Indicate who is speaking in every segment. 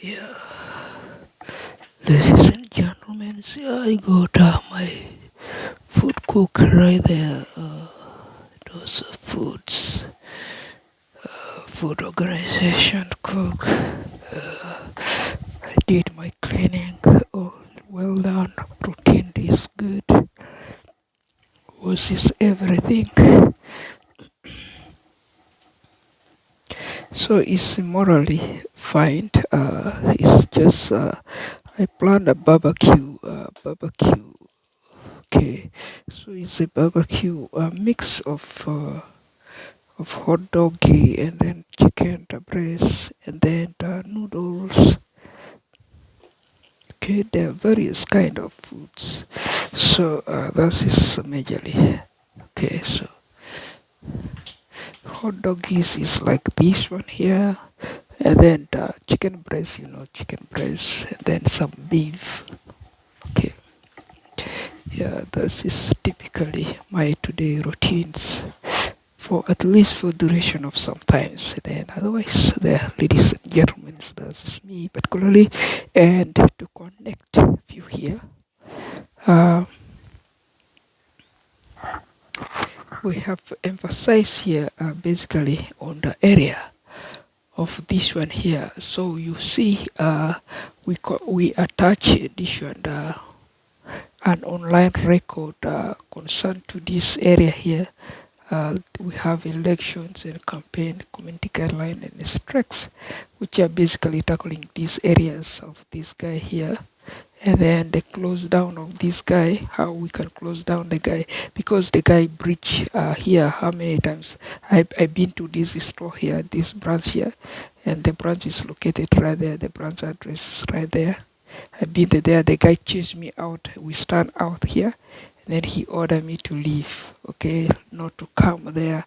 Speaker 1: Yeah, ladies and gentlemen, see, I got my food cook right there. Those foods, food organization cook. I did my cleaning. All well done. Routine is good. Was is everything. So it's morally fine. It's just I planned a barbecue. Barbecue. Okay, so it's a barbecue, a mix of hot doggy and then chicken, the breast, and then the noodles. Okay, there are various kind of foods. So that is majorly. Okay, so hot doggies is like this one here, and then the chicken breast, chicken breast, and then some beef. Okay, yeah, that is typically my today routines. For at least for duration of some times. Then otherwise, there, ladies and gentlemen, that's me particularly, and to connect you here, uh, we have emphasized here basically on the area of this one here. So you see, we attach this one. An online record concerned to this area here. We have elections and campaign community guideline and strikes, which are basically tackling these areas of this guy here. And then the close down of this guy, how we can close down the guy, because the guy breach here, how many times I've been to this store here, this branch here, and the branch is located right there, the branch address is right there. I've been there, the guy chased me out, we stand out here, and then he ordered me to leave, okay, not to come there.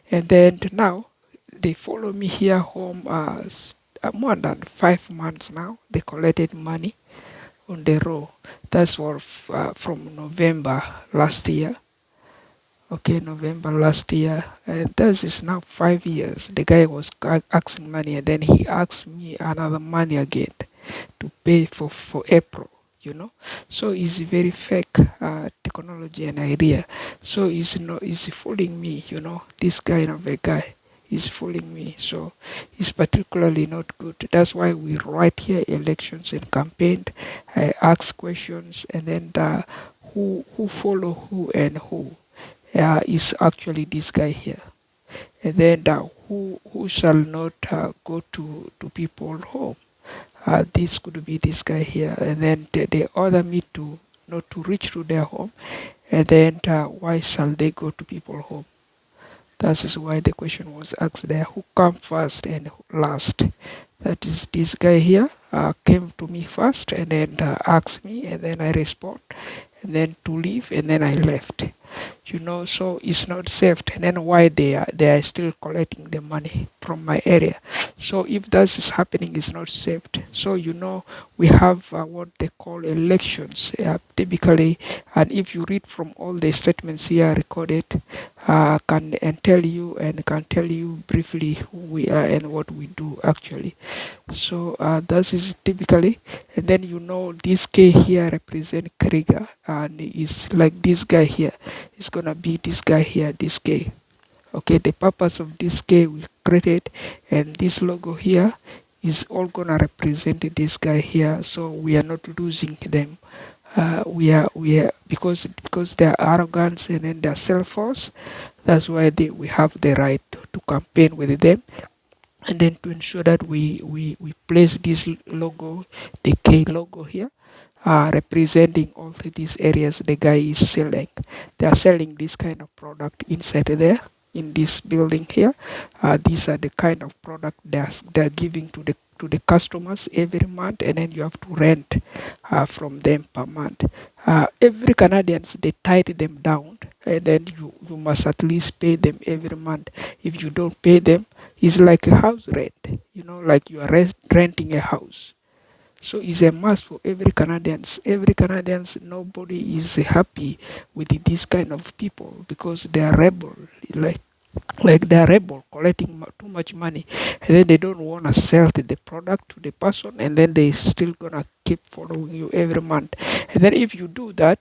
Speaker 1: And then now they follow me here home more than 5 months now. They collected money on the row. That's from November last year. Okay, November last year. And this is now 5 years. The guy was asking money, and then he asked me another money again to pay for April. So it's very fake technology and idea. So it's fooling me. This kind of a guy is fooling me. So it's particularly not good. That's why we write here elections and campaign. I ask questions, and then who follow who and who is actually this guy here. And then who shall not go to people home. This could be this guy here, and then they order me to not to reach to their home, and then why shall they go to people home? That is why the question was asked there: who come first and who last? That is this guy here came to me first, and then asked me, and then I respond, and then to leave, and then I left. So it's not safe. And then why they are still collecting the money from my area. So if that is happening, it's not safe. So we have what they call elections typically, and if you read from all the statements here recorded, can tell you briefly who we are and what we do actually. So that is typically, and then this K here represent Krieger, and it's like this guy here. It's gonna be this guy here, this K. Okay, the purpose of this K we created, and this logo here is all gonna represent this guy here. So we are not losing them. We are because they are arrogant and then they are self-force. That's why we have the right to campaign with them, and then to ensure that we place this logo, the K logo here, representing all these areas the guy is selling. They are selling this kind of product inside there in this building here. These are the kind of product they're giving to the customers every month, and then you have to rent from them per month. Every Canadians they tied them down, and then you must at least pay them every month. If you don't pay them, it's like a house rent. Like you are renting a house. So it's a must for every Canadians. Every Canadians, nobody is happy with this kind of people because they are rebel. Like like they're rebel collecting too much money, and then they don't want to sell the product to the person, and then they still gonna keep following you every month. And then if you do that,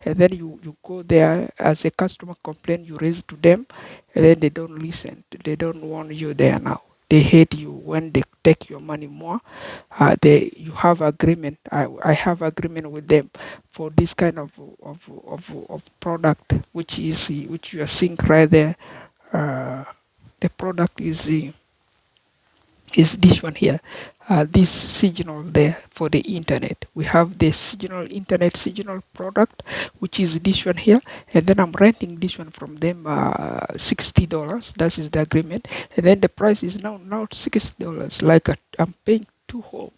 Speaker 1: and then you go there as a customer complaint, you raise to them, and then they don't listen, they don't want you there now. They hate you when they take your money more. They you have agreement. I have agreement with them for this kind of product, which you are seeing right there. uh, the product is this one here, this signal there for the internet. We have the signal internet signal product, which is this one here, and then I'm renting this one from them, $60. That is the agreement, and then the price is now $60. Like I'm paying two home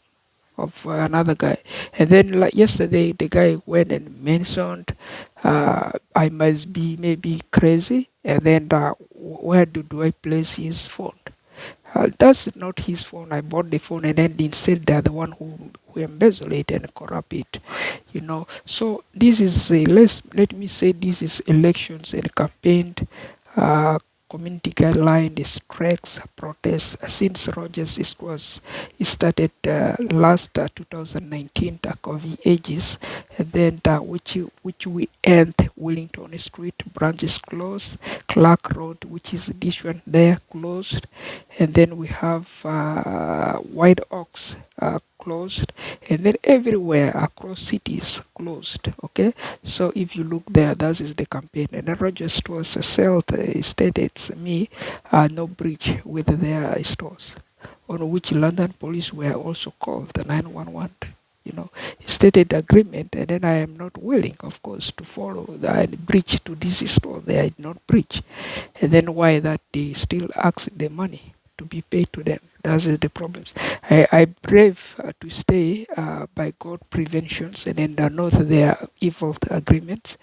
Speaker 1: of another guy. And then like yesterday the guy went and mentioned, I must be maybe crazy, and then where do I place his phone? That's not his phone. I bought the phone, and then instead they're the one who embezzle it and corrupt it, So this is let me say this is elections and campaign, uh, community guideline, the strikes, protests since Rogers it started last 2019, the COVID ages, and then which we end Wellington Street branches closed, Clark Road, which is this one there, closed, and then we have White Oaks closed, and then everywhere across cities closed. Okay, so if you look there, that is the campaign. And then Rogers Stores stated me no breach with their stores, on which London police were also called the 911. Stated agreement, and then I am not willing, of course, to follow the breach to this store. They did not breach, and then why that they still ask the money to be paid to them. That is the problems. I brave to stay by God preventions, and then not their evil agreements.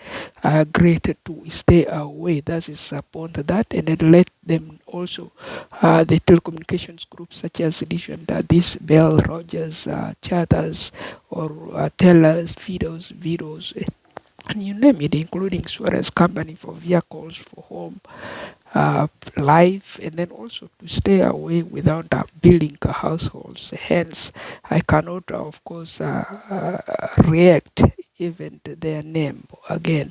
Speaker 1: I agreed to stay away. That is upon that, and then let them also the telecommunications groups such as Edition, this Bell, Rogers, Chatters, or Tellers, Fidos, Vidos, and you name it, including Suarez Company for vehicles, for home, life, and then also to stay away without building households. Hence, I cannot, of course, react even to their name again,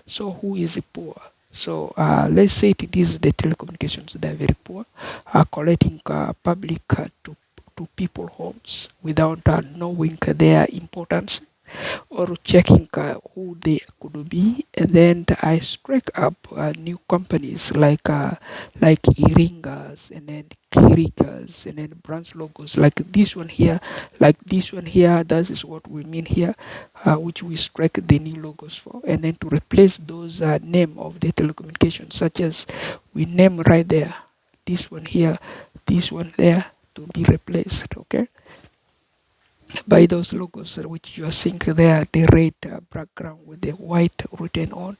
Speaker 1: So, who is poor? So, let's say it is the telecommunications, they are very poor, collecting public to people homes without knowing their importance or checking who they could be, and then I strike up new companies like Iringas, and then Kirigas, and then branch logos like this one here, That is what we mean here, which we strike the new logos for, and then to replace those name of the telecommunications, such as we name right there, this one here, this one there, to be replaced. Okay, by those logos which you are seeing there, the red background with the white written on.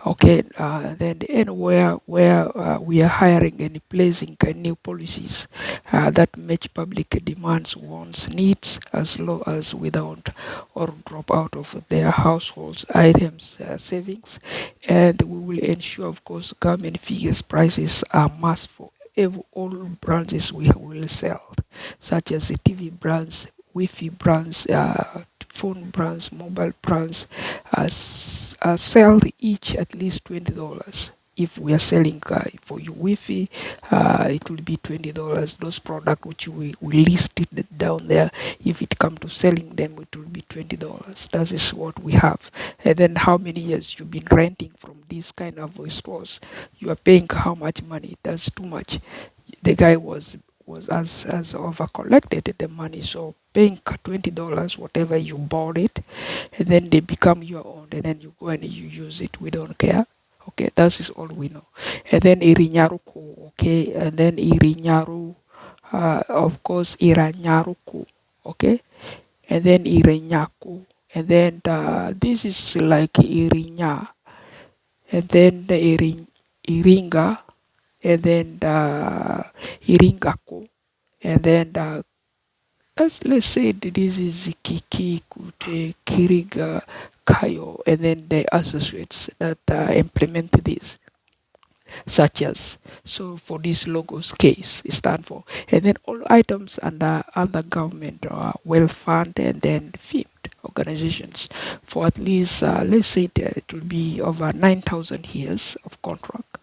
Speaker 1: Okay, then the end where we are hiring and placing new policies that match public demands, wants, needs, as low as without or drop out of their households items savings, and we will ensure, of course, government figures prices are must for all brands we will sell, such as the TV brands, Wi-Fi brands, phone brands, mobile brands, sell each at least $20. If we are selling for you Wi-Fi, it will be $20. Those products which we listed down there, if it come to selling them, it will be $20. That is what we have. And then how many years you've been renting from these kind of stores? You are paying how much money? That's too much. The guy was as over collected the money, so paying $20 whatever you bought it, and then they become your own, and then you go and you use it. We don't care. Okay, that is all we know. And then irinyaruku. Okay, and then irinyaru, of course iranyaruku. Okay, and then irinyaku, and then this is like irinya, and then the iringa, and then the iringako, and then the let's say that this is Kirigakikutekayo, and then the associates that implement this. such as. So for this logo's case, it stand for. And then all items under government are well funded and then firmed organizations for at least, let's say it will be over 9,000 years of contract.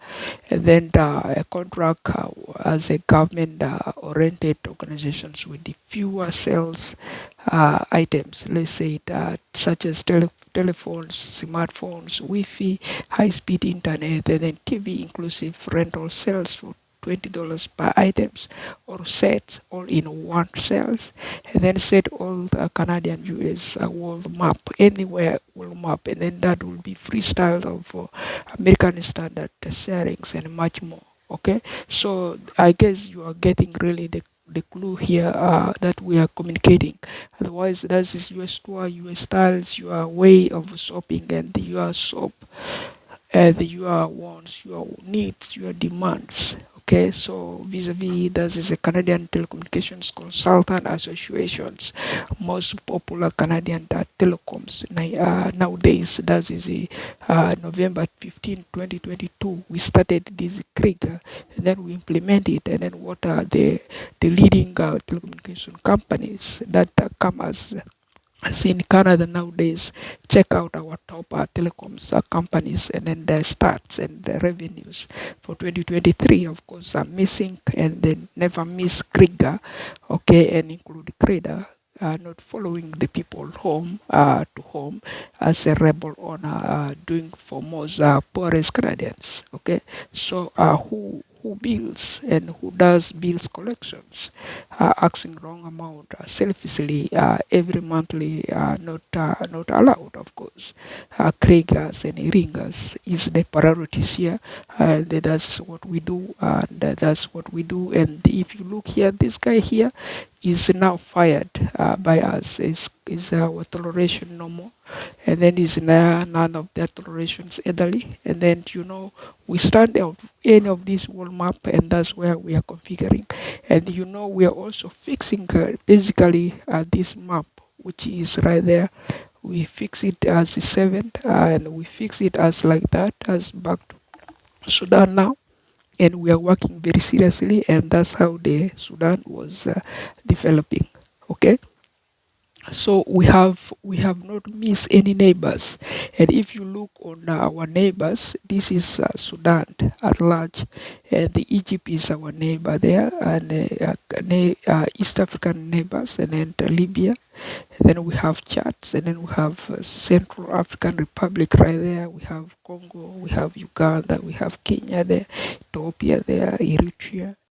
Speaker 1: And then a contract as a government oriented organizations with the fewer sales items, let's say it, such as telephones, smartphones, Wi-Fi, high-speed internet, and then TV inclusive rental sales for $20 per items or sets all in one sales, and then set all the Canadian US world map anywhere world map, and then that will be freestyle of American standard settings and much more. Okay, so I guess you are getting really the clue here that we are communicating. Otherwise, that is your store, your styles, your way of shopping, and your shop, and your wants, your needs, your demands. Okay, so vis-a-vis, this is a Canadian Telecommunications Consultant Association's most popular Canadian telecoms nowadays. That is November 15, 2022. We started this Krieger, and then we implement it, and then what are the leading telecommunication companies that come as in Canada nowadays, check out our top telecoms companies and then their stats and the revenues for 2023. Of course, are missing and then never miss Krieger, okay, and include Kreda. Not following the people home to home as a rebel on doing for most poorest Canadians. Okay, so who bills and who does bills collections, asking wrong amount selfishly every monthly, not allowed, of course. Kriegers and ringers is the priorities here, and that's what we do, and that's what we do. And if you look here, this guy here is now fired by us. Is our toleration no more? And then is none of that tolerations elderly. And then we stand of any of this world map, and that's where we are configuring. And we are also fixing basically this map, which is right there. We fix it as a 7th, and we fix it as like that, as back to Sudan now. And we are working very seriously, and that's how the Sudan was developing. Okay, so we have not missed any neighbors, and if you look on our neighbors, this is Sudan at large, and the Egypt is our neighbor there, and East African neighbors, and then Libya, and then we have Chad, and then we have Central African Republic right there. We have Congo, we have Uganda, we have Kenya there, Ethiopia there, Eritrea.